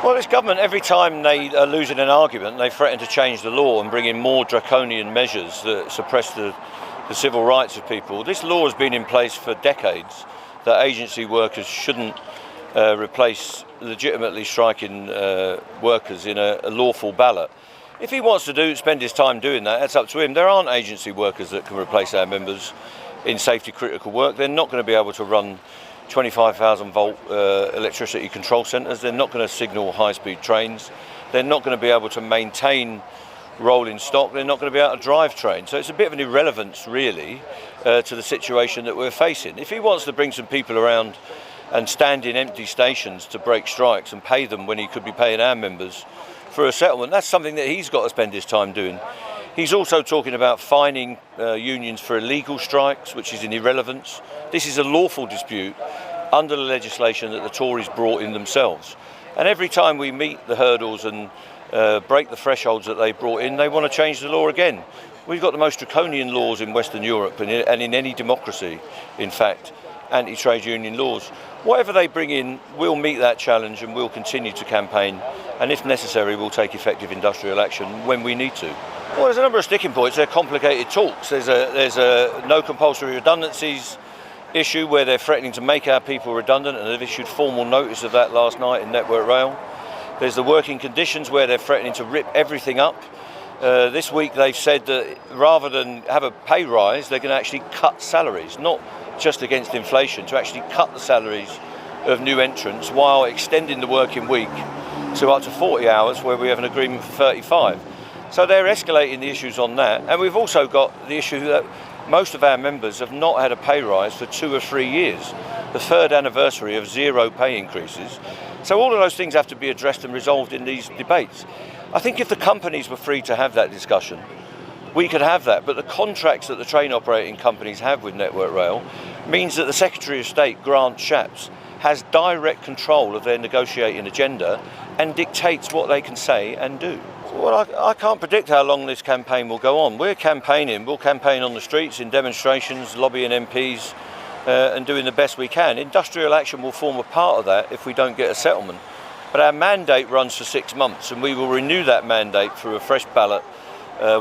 Well, this government, every time they are losing an argument, they threaten to change the law and bring in more draconian measures that suppress the civil rights of people. This law has been in place for decades, that agency workers shouldn't replace legitimately striking workers in a lawful ballot. If he wants to spend his time doing that, that's up to him. There aren't agency workers that can replace our members in safety critical work. They're not going to be able to run 25,000 volt electricity control centres. They're not going to signal high-speed trains. They're not going to be able to maintain rolling stock. They're not going to be able to drive trains. So it's a bit of an irrelevance, really, to the situation that we're facing. If he wants to bring some people around and stand in empty stations to break strikes and pay them when he could be paying our members for a settlement, that's something that he's got to spend his time doing. He's also talking about fining unions for illegal strikes, which is an irrelevance. This is a lawful dispute under the legislation that the Tories brought in themselves. And every time we meet the hurdles and break the thresholds that they brought in, they want to change the law again. We've got the most draconian laws in Western Europe and in any democracy, in fact, anti-trade union laws. Whatever they bring in, we'll meet that challenge and we'll continue to campaign. And if necessary, we'll take effective industrial action when we need to. Well, there's a number of sticking points. They're complicated talks. There's a no compulsory redundancies issue where they're threatening to make our people redundant, and they've issued formal notice of that last night in Network Rail. There's the working conditions where they're threatening to rip everything up. This week they've said that rather than have a pay rise, they're going to actually cut salaries, not just against inflation, to actually cut the salaries of new entrants while extending the working week to up to 40 hours where we have an agreement for 35. So they're escalating the issues on that. And we've also got the issue that most of our members have not had a pay rise for 2 or 3 years, the third anniversary of zero pay increases. So all of those things have to be addressed and resolved in these debates. I think if the companies were free to have that discussion, we could have that. But the contracts that the train operating companies have with Network Rail means that the Secretary of State, Grant Shapps, has direct control of their negotiating agenda and dictates what they can say and do. Well, I can't predict how long this campaign will go on. We'll campaign on the streets, in demonstrations, lobbying MPs, and doing the best we can. Industrial action will form a part of that if we don't get a settlement. But our mandate runs for 6 months, and we will renew that mandate through a fresh ballot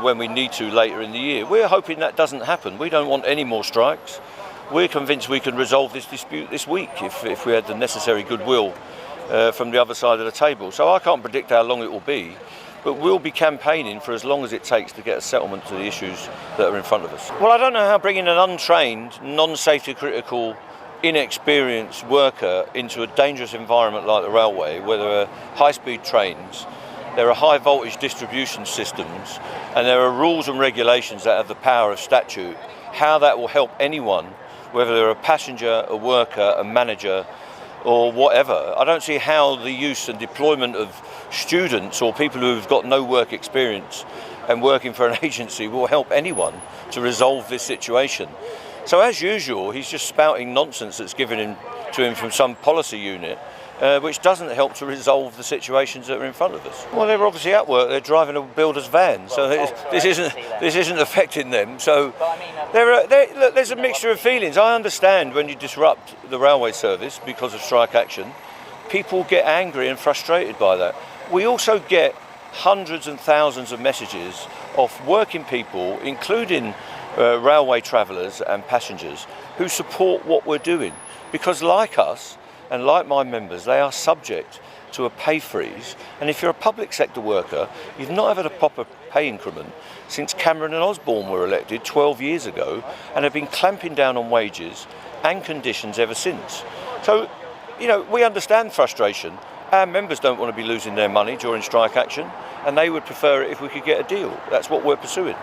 when we need to later in the year. We're hoping that doesn't happen. We don't want any more strikes. We're convinced we can resolve this dispute this week if we had the necessary goodwill from the other side of the table. So I can't predict how long it will be, but we'll be campaigning for as long as it takes to get a settlement to the issues that are in front of us. Well, I don't know how bringing an untrained, non-safety critical, inexperienced worker into a dangerous environment like the railway, where there are high-speed trains, there are high voltage distribution systems, and there are rules and regulations that have the power of statute, how that will help anyone, whether they're a passenger, a worker, a manager, or whatever. I don't see how the use and deployment of students or people who've got no work experience and working for an agency will help anyone to resolve this situation. So as usual, he's just spouting nonsense that's given to him from some policy unit, which doesn't help to resolve the situations that are in front of us. Well, they're obviously at work. They're driving a builder's van, so this isn't affecting them. So there's a mixture of feelings. I understand when you disrupt the railway service because of strike action, people get angry and frustrated by that. We also get hundreds and thousands of messages of working people, including railway travellers and passengers, who support what we're doing, because like us, and like my members, they are subject to a pay freeze. And if you're a public sector worker, you've not had a proper pay increment since Cameron and Osborne were elected 12 years ago, and have been clamping down on wages and conditions ever since. So, we understand frustration. Our members don't want to be losing their money during strike action, and they would prefer it if we could get a deal. That's what we're pursuing.